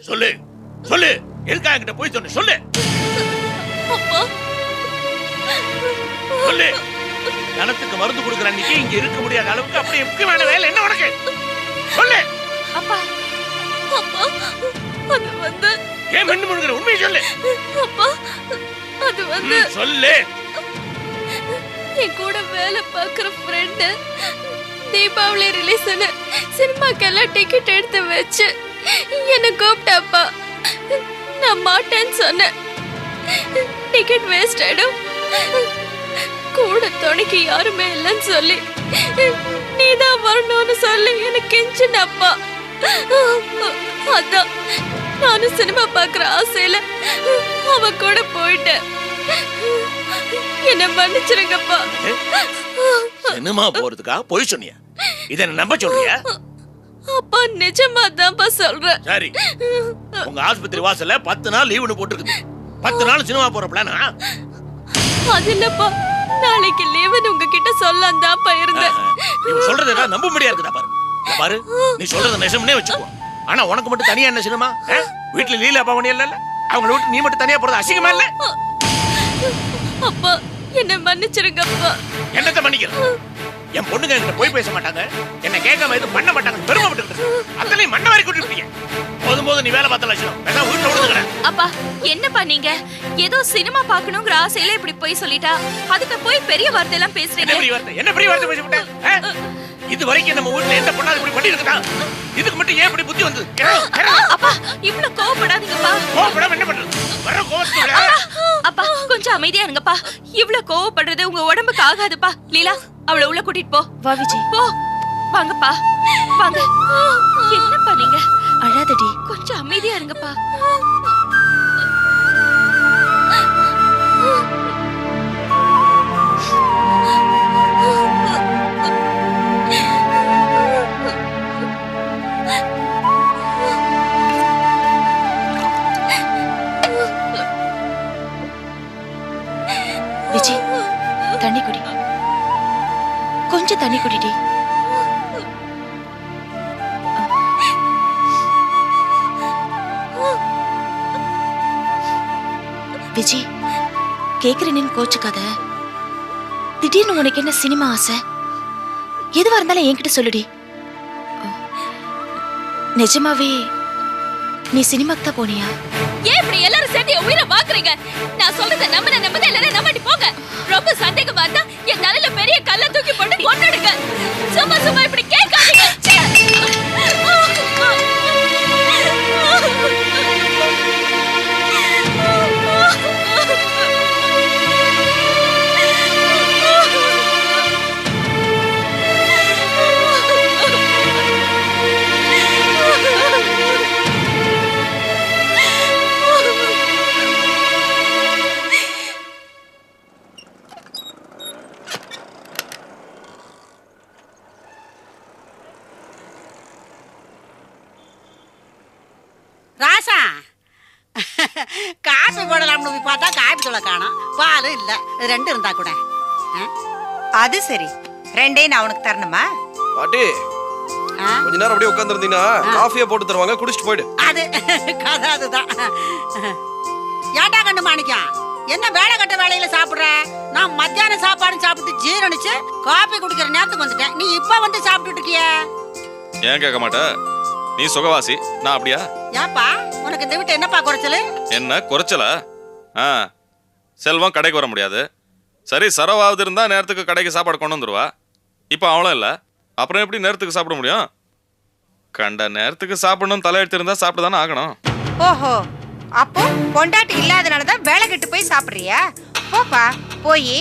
சொல்லு சொல்லு, எதுக்காக என்கிட்ட போய் சொன்ன? சொல்லு சொல்லு. கணத்துக்கு மருந்து கொடுக்குற அன்னைக்கு இங்க இருக்க முடியாத அளவுக்கு அப்படி முக்கியமான வேலை என்ன உனக்கு? சொல்லு. அப்பா அப்பா அது வந்து ஏன் மென்னு முழுகிற? உண்மையை சொல்லு. அப்பா அது வந்து சொல்லு. என் கூட வேலை பார்க்குற ஃப்ரெண்டு தீபாவளி ரிலீஸ் சினிமாக்கெல்லாம் டிக்கெட் எடுத்து வச்சு என்னை கூப்பிட்டாப்பா. நான் மாட்டேன்னு சொன்னேன். டிக்கெட் வேஸ்ட் ஆயிடும், கூட துணைக்கு யாருமே இல்லைன்னு சொல்லி நீதான் வரணும்னு சொல்லி எனக்கு கெஞ்சினப்பா. அதான் நானும் சினிமா பார்க்குற ஆசையில அவ கூட போயிட்டேன். என்ன மன்னிச்சிருங்கப்பா. சினிமா போறதுக்கா போய் சொன்னியா? இத நம்ப சொல்றியா? அப்பா நிஜமா தான்ப்பா சொல்றேன். சரி, உங்க ஆஸ்பத்திரி வாசல்ல 10 நாள் லீவுன்னு போட்டுருக்குது. 10 நாள் சினிமா போற பிளானா? அது இல்லப்பா, நாளைக்கு லீவுன்னு உங்ககிட்ட சொல்லலாம் தான்ப்பா இருந்தேன். நீ சொல்றது என்ன நம்ப முடியா இருக்குதா? பாரு பாரு, நீ சொல்றது நிஜம்னே வச்சுக்கோ. ஆனா உனக்கு மட்டும் தனியா என்ன சினிமா? வீட்டுல லீலா பாவனி இல்ல, அவங்கள விட்டு நீ மட்டும் தனியா போறது அசிங்கமா இல்ல? அப்பா என்ன மன்னிச்சிருங்கப்பா. என்னத்தை மன்னிக்கிறது? என் பொண்ணுங்க என்கிட்ட போய் பேச மாட்டாங்க, என்ன கேட்காம எதுவும் பண்ண மாட்டாங்க, பெருமைப்பட்டு அத்தனையும் மண்ண வரை கூட்டிட்டு போதும் நீ வேலை பார்த்த லட்சம் வீட்டுல விடுதுக்கிறேன். அப்பா என்னப்பா நீங்க ஏதோ சினிமா பாக்கணுங்கிற ஆசையில இப்படி போய் சொல்லிட்டா, அதுக்கு போய் பெரிய வார்த்தை எல்லாம் பேசுறீங்க. என்ன பெரிய வார்த்தை பேசிவிட்டேன்? இது வரைக்கும் நம்ம வீட்டுல எந்த பொண்ணாவது இப்படி பண்ணி இருக்கா? இதுக்கு மட்டும் ஏன் இப்படி புத்தி வந்தது? அப்பா இவ்வளவு கோவப்படாதீங்கப்பா. கோவப்படாம என்ன பண்றது? வர கோவத்துல அப்பா கொஞ்சம் அமைதியா இருங்கப்பா. இவ்வளவு கோவப்படுறது உங்க உடம்புக்கு ஆகாதுப்பா. லீலா அவளை உள்ள கூட்டிட்டு போ. வா விஜய், போ. வாங்கப்பா வாங்க. என்னப்பா நீங்க அழாதடி, கொஞ்சம் அமைதியா இருங்கப்பா. விஜய் தண்ணி குடி, கொஞ்சம் தண்ணி குடிடி. விஜய் கேக்குறேன்னு கோச்சுக்காத. திடீர்னு உனக்கு என்ன சினிமா ஆசை? எதுவா இருந்தாலும் என்கிட்ட சொல்லுடி. நிஜமாவே நீ சினிமாக்கு தான் போனியா? ஏன் இப்படி எல்லாரும் சேர்ந்து என் உயிரை வாக்குறீங்க? நான் சொல்றத நம்பதே இல்லைன்னா நம்பாட்டி போங்க. ரொம்ப சந்தேகமா இருந்தா என் தலையில பெரிய கல்ல தூக்கி போட்டு கொன்னுடுங்க. சும்மா சும்மா இப்படி கேட்காதீங்க. ராசா காபி போடலாம்னு போய் பார்த்தா காபி தூளை காணோம், பாலும் இல்ல. 2 இருந்தா கூட. அது சரி, 2 நான் உனக்கு தரணுமா? பாட்டி கொஞ்ச நேரம் அப்படியே உட்கார்ந்திருந்தீங்கன்னா காஃபியா போட்டு தருவாங்க, குடிச்சிட்டு போயிடு. அது கதை அதுதான். ஏட்டா கண்ணு மாணிக்கம், என்ன வேலை கட்ட வேலையில சாப்பிடுற? நான் மத்தியான சாப்பாடு சாப்பிட்டு ஜீரணிச்சு காபி குடிக்கிற நேரத்துக்கு வந்துட்டேன். நீ இப்ப வந்து சாப்பிட்டுட்டு இருக்கிய? ஏன் கேட்க மாட்ட? நீ சுகவாசி, நான் அப்படியா? ஏப்பா உனக்கு இந்த வீட்டு என்னப்பா குறைச்சலு? என்ன குறைச்சல? செல்வம் கடைக்கு வர முடியாது. சரி, சரவாவது இருந்தா நேரத்துக்கு கடைக்கு சாப்பாடு கொண்டு வந்துருவா. இப்போ அவளும் இல்லை, அப்புறம் எப்படி நேரத்துக்கு சாப்பிட முடியும்? கண்ட நேரத்துக்கு சாப்பிடணும் தலையெடுத்து இருந்தா சாப்பிட்டு தானே ஆகணும். ஓஹோ, அப்போ பொண்டாட்டி இல்லாதனாலதான் வேலை கெட்டு போய் சாப்பிடுறியா? போப்பா, போய்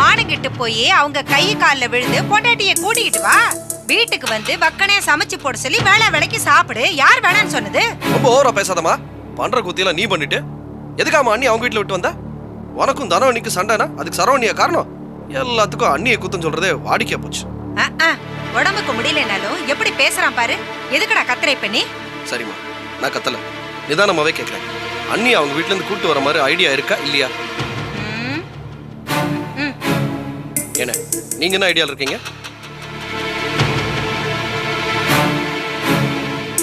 மானங்கிட்டு போய் அவங்க கை காலில் விழுந்து பொண்டாட்டிய கூட்டிக்கிட்டு வா. வீட்டுக்கு வந்து வக்கனே சமைச்சு போட சொல்லி வேலைக்கு சாப்பிடு. யார் வேணான்னு சொன்னது? ரொம்ப ஓவரா பேசாதமா. பண்ற குத்தியில நீ பண்ணிட்டு எதுக்காம அண்ணி அவங்க வீட்டுல விட்டு வந்தா? உனக்கும் தனவனிக்கு சண்டைனா அதுக்கு சரவணியா காரணம்? எல்லாத்துக்கும் அண்ணியை குத்தம் சொல்றதே வாடிக்கையா போச்சு. உடம்புக்கு முடியலனாலும் எப்படி பேசுறான் பாரு. எதுக்குடா கத்திரை பண்ணி? சரிம்மா, நான் கத்தல, நிதானமாவே கேட்கிறேன். அண்ணி அவங்க வீட்டுல இருந்து கூட்டு வர மாதிரி ஐடியா இருக்கா இல்லையா? என்ன நீங்க என்ன ஐடியால இருக்கீங்க?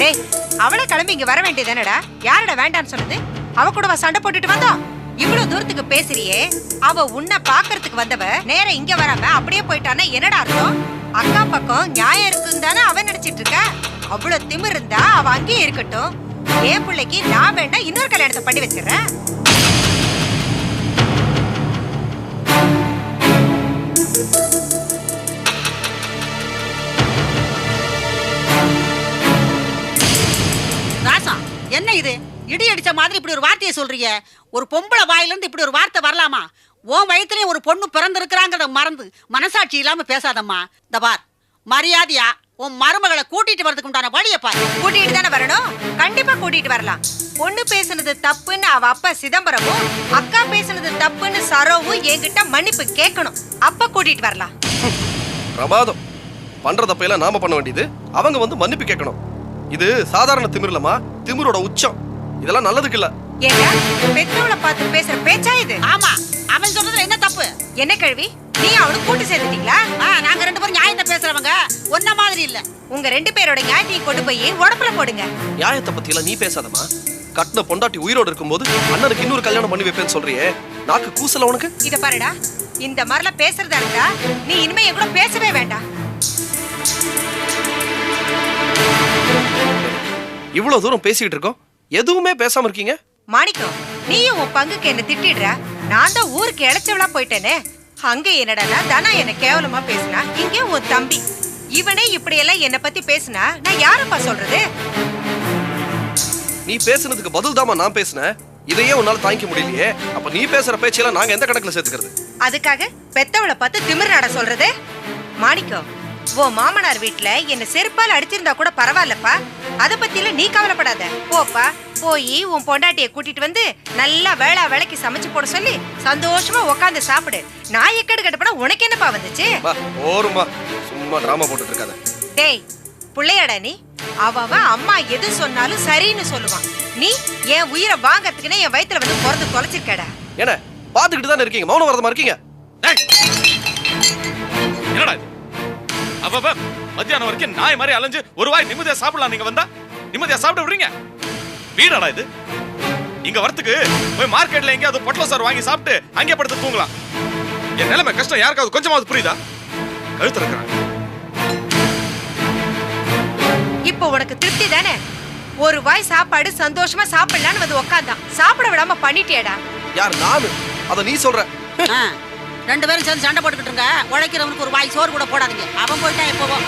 டேய், அவளை கிளம்பி இங்க வர வேண்டியதானடா? யாரடா வேண்டான்னு சொன்னது? அவ கூடவா சண்டை போட்டுட்டு வந்தோம்? இவ்வளவு தூரத்துக்கு பேசுறியே, அவ உன்னை பாக்குறதுக்கு வந்தவ நேர இங்க வராம அப்படியே போயிட்டானா என்னடா அர்த்தம்? அக்கா பக்கம் நியாயம் இருக்குன்னு தானே அவன் நினைச்சிட்டு இருக்க. அவ்வளவு திமிரு இருந்தா அவ அங்கேயே இருக்கட்டும். என் பிள்ளைக்கு நான் வேணா இன்னொரு கல்யாணத்தை பண்ணி வச்சிடறேன். ராசா, என்ன இது இடி அடிச்ச மாதிரி இப்படி ஒரு வார்த்தையை சொல்றீங்க? ஒரு பொம்பளை வாயில இருந்து இப்படி ஒரு வார்த்தை வரலாமா? உன் வயிற்றுலயும் ஒரு பொண்ணு பிறந்திருக்கிறாங்கிறத மறந்து மனசாட்சி இல்லாம பேசாதம்மா. இந்த பார், மரியாதையா உன் மருமகளை கூட்டிட்டு வரதுக்கு உண்டான வழியை பாரு. கூட்டிட்டு தானே வரணும், கண்டிப்பா கூட்டிட்டு வரலாம். பொண்ணு பேசுனது தப்புன்னு அவ அப்பா சிதம்பரமும், அக்கா பேசுனது தப்புன்னு சரோவும் என்கிட்ட மன்னிப்பு கேட்கணும். அப்ப கூட்டிட்டு வரலாம். பிரமாதம். பண்ற தப்பையெல்லாம் நாம பண்ண வேண்டியது, அவங்க வந்து மன்னிப்பு கேட்கணும். இது சாதாரண திமிர்லமா, திமிரோட உச்சம். இதெல்லாம் நல்லதுக்கு இல்ல. ஏண்டா பெற்றோளை பார்த்து பேசுற பேச்சா இது? ஆமா, அவன் சொல்றதுல என்ன தப்பு? என்ன கேள்வி? நீ அவனு கூட்டு சேர்ந்துட்டீங்களா? நாங்க ரெண்டு பேரும் நியாயத்தை பேசுறவங்க, ஒன்ன மாதிரி இல்ல. உங்க ரெண்டு பேரோட நியாயத்தையும் கொண்டு போய் உடப்புல போடுங்க. நியாயத்தை பத்தி எல்லாம் நீ பேசாதமா. கட்டின பொண்டாட்டி உயிரோடு இருக்கும்போது அண்ணனுக்கு இன்னொரு கல்யாணம் பண்ணி வைப்பேன்னு சொல்றியே, நாக்கு கூசல உனக்கு? இத பாருடா, இந்த மாதிரிலாம் பேசுறதா இருந்தா நீ இனிமே என் கூட பேசவே வேண்டாம். இவ்வளவு தூரம் பேசிக்கிட்டு இருக்கோம், எதுவுமே பேசாம இருக்கீங்க. மாணிக்கம், நீயும் உன் பங்குக்கு என்ன திட்டிடுற. நான் தான் ஊருக்கு இழைச்சவளா போயிட்டேனே. அங்க என்னடா தானா என்ன கேவலமா பேசினா, இங்கே உன் தம்பி இவனே இப்படி எல்லாம் என்ன பத்தி பேசினா நான் யாரப்பா சொல்றது? நீ பேசுனதுக்கு பதில் தாமா நான் பேசினேன். இதையே உன்னால தாங்கிக்க முடியலையே, அப்ப நீ பேசுற பேச்செல்லாம் நாங்க எந்த கணக்குல சேர்த்துக்கிறது? அதுக்காக பெத்தவளை பார்த்து திமிர் நட சொல்றது? மாணிக்கம், உன் மாமனார் வீட்டுல என்ன செருப்பால் அடிச்சிருந்தா கூட பரவாயில்லப்பா. அத பத்தில நீ கவலைப்படாத. போப்பா, போய் உன் பொண்டாட்டிய கூட்டிட்டு வந்து நல்லா வேளைக்கு சமைச்சு போட சொல்லி சந்தோஷமா உட்காந்து சாப்பிடு. நான் எக்கடு கட்டப்பட உனக்கு என்னப்பா வந்துச்சு? ஓருமா, சும்மா டிராமா போட்டுட்டு இருக்காத. டேய் புள்ளையாடா நீ? அவ அம்மா எது சொன்னாலும் சரின்னு சொல்லுவான். நீ என் உயிரை வாங்கறதுக்குன்னு என் வயித்துல வந்து பிறந்து தொலைச்சிருக்கடா. என்ன பாத்துக்கிட்டு தானே இருக்கீங்க, மௌன வரதமா இருக்கீங்க? என்னடா இது? அப்ப மத்தியானம் வரைக்கும் நாய் மாதிரி அலைஞ்சு ஒரு வாய் நிம்மதியா சாப்பிடலாம், நீங்க வந்தா நிம்மதியா சாப்பிட விடுறீங்க? வீடாடா இது? இங்க வரத்துக்கு போய் மார்க்கெட்ல எங்கேயாவது பொட்டல சார் வாங்கி சாப்பிட்டு அங்கே படுத்து தூங்கலாம். என் நிலைமை கஷ்டம் யாருக்காவது கொஞ்சமாவது புரியுதா? கழுத்து இருக்கிறாங்க. இப்போ உனக்கு திருப்தி தானே? ஒரு வாய் சாப்பாடு சந்தோஷமா சாப்பிடலான்னு வந்து உக்காந்தான், சாப்பிட விடாம பண்ணிட்டியடா. யார் நானு? அத நீ சொல்ற? ரெண்டு பேரும் சேர்ந்து சண்டை போட்டுக்கிட்டு இருங்க. உழைக்கிறவனுக்கு ஒரு வாய் சோறு கூட போடாதீங்க. அவன் போயிட்டா எப்பவோ.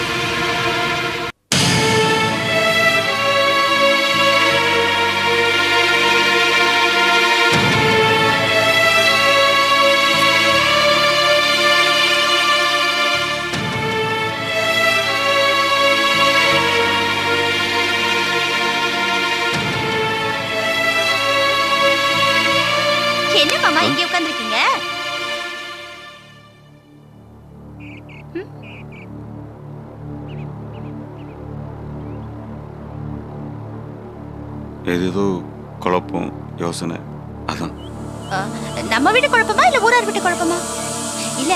என்ன மாமா இங்க உட்கார்ந்திருக்கீங்க? ஏதோ குழப்பம் யோசனை, அதான். நம்ம வீட்டு குழப்பமா இல்ல ஊரார் வீட்டு குழப்பமா? இல்ல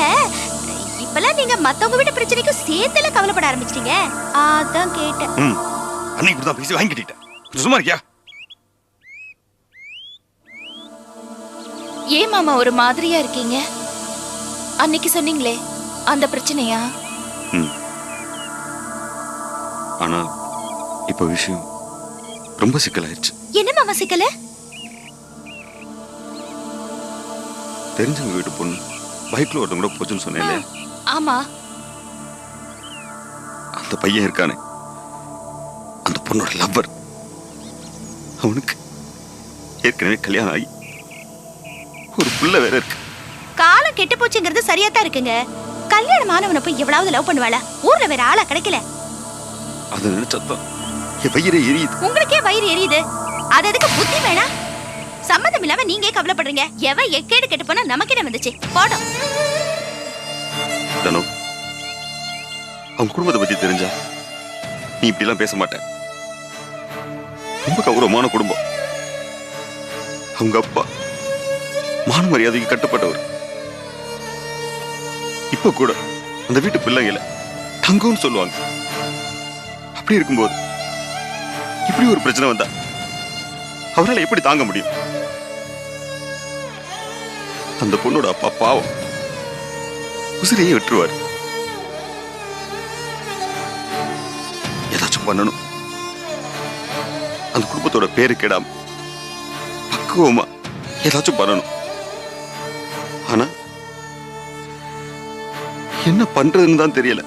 இப்பெல்லாம் நீங்க மத்தவங்க வீட்டு பிரச்சனைக்கு சேர்த்துல கவலைப்பட ஆரம்பிச்சிட்டீங்க, அதான் கேட்டேன். அன்னைக்கு இப்படிதான் பேசி வாங்கிட்டேன். சும்மா இருக்கியா? ஏன் மாமா ஒரு மாதிரியா இருக்கீங்க? அன்னைக்கு சொன்னீங்களே அந்த பிரச்சனையா? ஆனா இப்ப விஷயம் ரொம்ப சிக்கலாயிருச்சு. என்ன மாமா சிக்கல? தெரிஞ்சவங்க வீட்டு பொண்ணு பைக்ல ஒருத்தங்க கூட போச்சுன்னு சொன்னேன்ல. ஆமா. அந்த பையன் இருக்கானே, அந்த பொண்ணோட லவ்வர், அவனுக்கு ஏற்கனவே கல்யாணம் ஆகி ஒரு புள்ள வேற இருக்கு. காலம் கெட்டு போச்சுங்கிறது சரியா தான் இருக்குங்க. கல்யாணம் ஆனவனை போய் எவ்வளவு லவ் பண்ணுவாளா? ஊர்ல வேற ஆளா கிடைக்கல. அது நினைச்சதான் என் வயிறே எரியுது. உங்களுக்கே வயிறு எரியுது, அது எதுக்கு புத்தி வேணா? சம்மந்தம் இல்லாம நீங்க கவலைப்படுறீங்க. எவ எக்கேடு கெட்டு போனா நமக்கு என்ன வந்துச்சு? போடும். தனோ, அவங்க குடும்பத்தை பத்தி தெரிஞ்சா நீ இப்படி எல்லாம் பேச மாட்டேன். ரொம்ப கௌரவமான குடும்பம். அவங்க அப்பா மான மரியாதைக்கு கட்டுப்பட்டவர். இப்ப கூட அந்த வீட்டு பிள்ளைங்கள தங்கம்னு சொல்லுவாங்க. அப்படி இருக்கும்போது இப்படி ஒரு பிரச்சனை வந்தா அவரால் எப்படி தாங்க முடியும்? அந்த பொண்ணோட அப்பா பாவம், உசிரையே விட்டுருவார். ஏதாச்சும் பண்ணணும். அந்த குடும்பத்தோட பேரு கெடாம பக்குவமா ஏதாச்சும் பண்ணணும். ஆனா என்ன பண்றதுன்னு தான் தெரியல.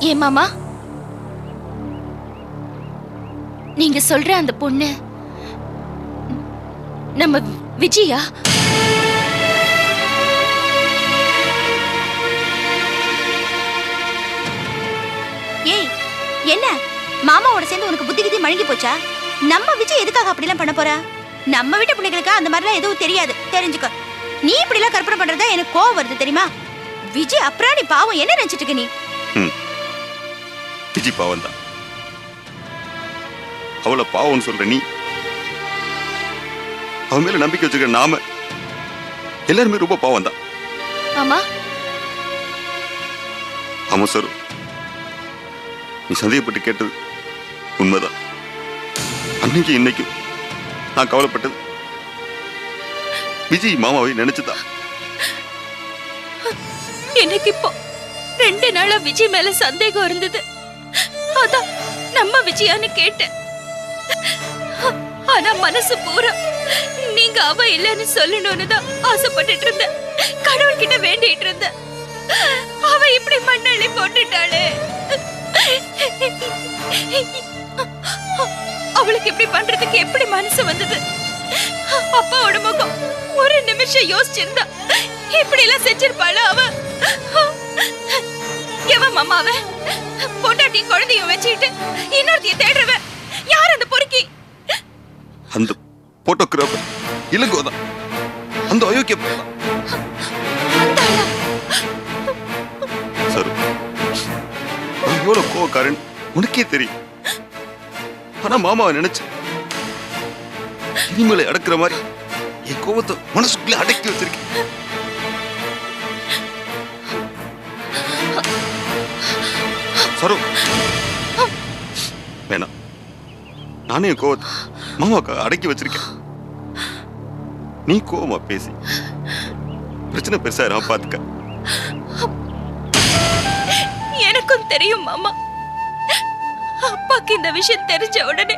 ஏன் மாமா, நீங்க சொல்ற அந்த பொண்ணு நம்ம விஜயா? ஏய், என்ன மாமாவோட சேர்ந்து உனக்கு புத்தி கிதி மழுங்கி போச்சா? நம்ம விஜய் எதுக்காக அப்படிலாம் பண்ண போறா? நம்ம வீட்டு பிள்ளைகளுக்கு அந்த மாதிரிலாம் எதுவும் தெரியாது, தெரிஞ்சுக்க. நீ இப்படிலாம் கற்பனை பண்றதா எனக்கு கோவம் வருது தெரியுமா? விஜய் அப்புறம் நீ பாவம் என்ன நினைச்சிட்டு இருக்க நீ? விஜய் பாவம் தான். அவளை பாவம்னு சொல்ற நீ, அவன் மேல நம்பிக்கை வச்சுக்கிற நாம எல்லாருமே ரொம்ப பாவம் தான். மாமா, ஆமா சார், நீ சந்தேகப்பட்டு கேட்டது உண்மைதான். அன்னைக்கு இன்னைக்கும் நான் கவலைப்பட்டது விஜய் மாமாவை நினைச்சுதான். எனக்கு இப்போ 2 நாளா விஜய் மேல சந்தேகம் இருந்தது. அதான் நம்ம விஜயான்னு கேட்டேன். ஆனா மனசு பூரா நீங்க அவ இல்லைன்னு சொல்லணும்னு தான் ஆசைப்பட்டுட்டு இருந்தேன். கடவுள்கிட்ட வேண்டிட்டு இருந்தேன். அவ இப்படி மண்ணள்ளி போட்டுட்டாளே. அவளுக்கு இப்படி பண்றதுக்கு எப்படி மனசு வந்தது? அப்பாவோட முகம் ஒரு நிமிஷம் யோசிச்சிருந்தா இப்படி எல்லாம் செஞ்சிருப்பாள அவ? எவன் மாமாவ பொண்டாட்டியும் குழந்தையும் வச்சுக்கிட்டு இன்னொருத்தைய தேடுறவ யார்? அந்த பொறுக்கி, அந்த போட்டோகிராஃபர் இளங்கோதான், அந்த அயோக்கிய பையன். சரு, நான் எவ்வளவு கோவக்காரன் உனக்கே தெரியும். ஆனா மாமாவை நினைச்சு இனிமேலை அடக்குற மாதிரி என் கோபத்தை மனசுக்குள்ளே அடக்கி வச்சிருக்கேன். சரு, வேணாம், நானே என் கோவத்தை மாமாவுக்கு அடக்கி வச்சிருக்கேன். நீ கோவமா பேசி பிரச்சனை பெருசா நான் பாத்துக்க. எனக்கும் தெரியும் மாமா, அப்பாக்கு இந்த விஷயம் தெரிஞ்ச உடனே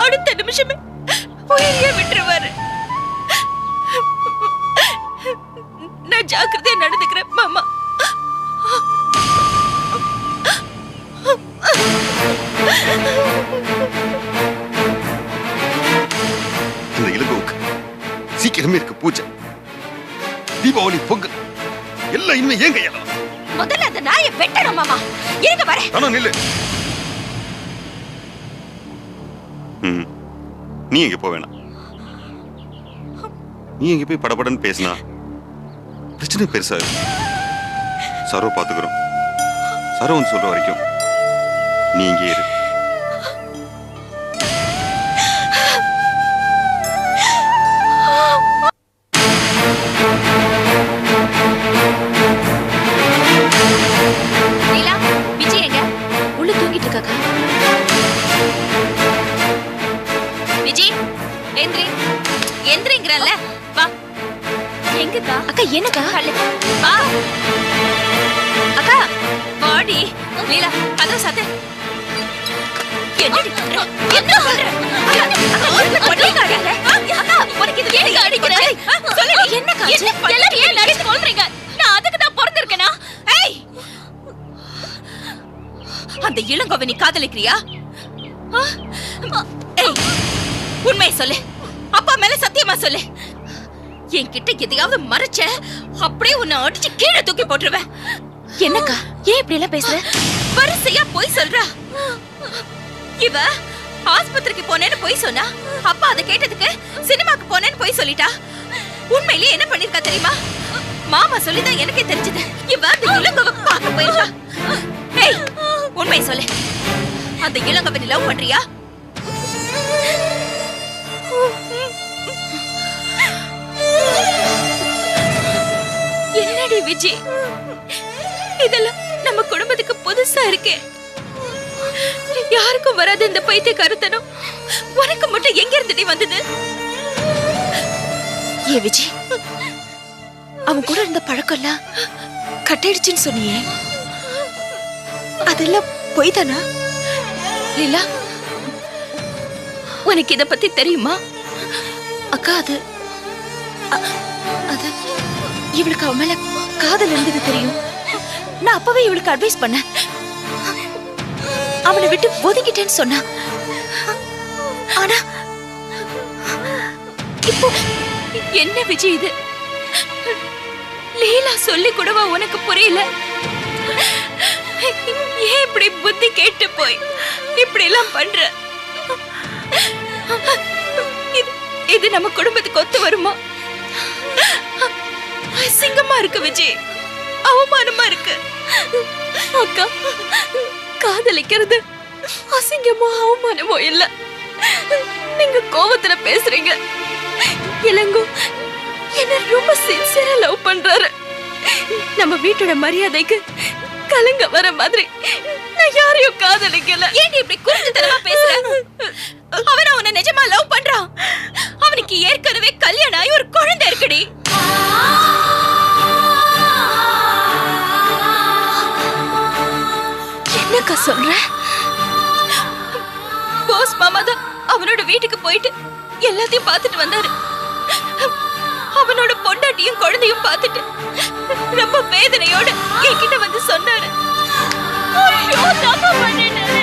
அடுத்த நிமிஷமே உயிரையே விட்டுருவாரு. நான் ஜாக்கிரதையா நடந்துக்கிறேன் மாமா. இந்த இளங்கோவுக்கு சீக்கிரமே இருக்கு பூஜை, தீபாவளி, பொங்கல் எல்லாம் இனிமே ஏன் கையால. முதல்ல அந்த நாயை வெட்டணும் மாமா. இருங்க வரேன். ஆனா நில்லு. நீ எங்க போக வேணாம். நீ எங்க போய் படபடன்னு பேசினா பிரச்சனை பெருசா இருக்கு. சரோ பாத்துக்கிறோம். சரோன்னு சொல்ற வரைக்கும் நீ இங்கே இரு. விஜய் எங்க? உள்ள தூங்கிட்டு இருக்காக்கா. விஜய் எந்திரி, எந்திரிங்கறல்ல. வா. எங்கக்கா? அக்கா என்னக்கா? வா அக்கா, பாடி நீலா கதவு சாத்து. என்னடி பண்ற? என்ன பண்ற? அக்கா கொடிகாரங்க. அக்கா உனக்கு இது ஏன் அடிக்குற? சொல்லு, என்னக்கா? எல்லாரும் ஏன் அடிச்சு சொல்றீங்க? நான் அதுக்கு தான் பிறந்திருக்கேனா? ஏய், அந்த இளங்கோவை நீ காதலிக்கிறியா? ஏய், உண்மையை சொல்லு. அப்பா மேல சத்தியமா சொல்லு. என்கிட்ட எதையாவது மறைச்ச அப்படியே உன்னை அடிச்சு கீழே தூக்கி போட்டுருவேன். என்னக்கா ஏன் இப்படி எல்லாம் பேசுற? வரிசையா போய் சொல்றா. இவ ஆஸ்பத்திரிக்கு போனேன்னு போய் சொன்னா, அப்பா அதை கேட்டதுக்கு சினிமாக்கு போனேன்னு போய் சொல்லிட்டா. உண்மையிலேயே என்ன பண்ணிருக்கா தெரியுமா? மாமா சொல்லிதான் எனக்கே தெரிஞ்சது. இவ அந்த இளங்கோவை பார்க்க போயிருக்கா. ஏய், உண்மையை சொல்லு. அந்த இளங்கோவை நீ லவ் பண்றியா? விஜி, இதெல்லாம் நம்ம குடும்பத்துக்கு புதுசா இருக்கே. யாருக்கும் வராத இந்த பைத்தியக்காரத்தனம் உனக்கு மட்டும் எங்க இருந்துடி வந்தது? ஏ விஜி, அவன் கூட இருந்த பழக்கம் எல்லாம் கட்டிடுச்சுன்னு சொன்னியே, அதெல்லாம் பொய் தானா? லீலா, உனக்கு இத பத்தி தெரியுமா? அக்கா, அது இவளுக்கு அவன் மேல காதல் இருந்தது தெரியும். நான் அப்பவே இவளுக்கு அட்வைஸ் பண்ணேன். அவனை விட்டு ஒதுக்கிட்டேன்னு சொன்னா. ஆனா இப்போ என்ன விஜய் இது? லீலா சொல்லி கூடவா உனக்கு புரியல? ஏன் இப்படி புத்தி கேட்டு போய் இப்படி எல்லாம் பண்ற? இது நம்ம குடும்பத்துக்கு ஒத்து வருமா? அசிங்கமா இருக்கு விஜய், அவமானமா இருக்கு. அக்கா, காதலிக்கிறது அசிங்கமோ அவமானமோ இல்ல. நீங்க கோவத்துல பேசுறீங்க. இளங்கோ என்ன ரொம்ப சின்சியரா லவ் பண்றாரு. நம்ம வீட்டோட மரியாதைக்கு கலங்க வர மாதிரி நான் யாரையும் காதலிக்கல. ஏன் இப்படி குறுக்குத்தனமா பேசுற? அவன் உன்னை நிஜமா லவ் பண்றான். அவனுக்கு ஏற்கனவே கல்யாணம் ஆகி ஒரு குழந்தை இருக்குடி. என்னக்கா சொல்ற? போஸ் மாமா தான் அவனோட வீட்டுக்கு போயிட்டு எல்லாத்தையும் பார்த்துட்டு வந்தாரு. அவனோட பொண்டாட்டியும் குழந்தையும் பார்த்துட்டு ரொம்ப வேதனையோட என்கிட்ட வந்து சொன்னாரு. ஐயோ, தப்பு பண்ணிட்டேன்.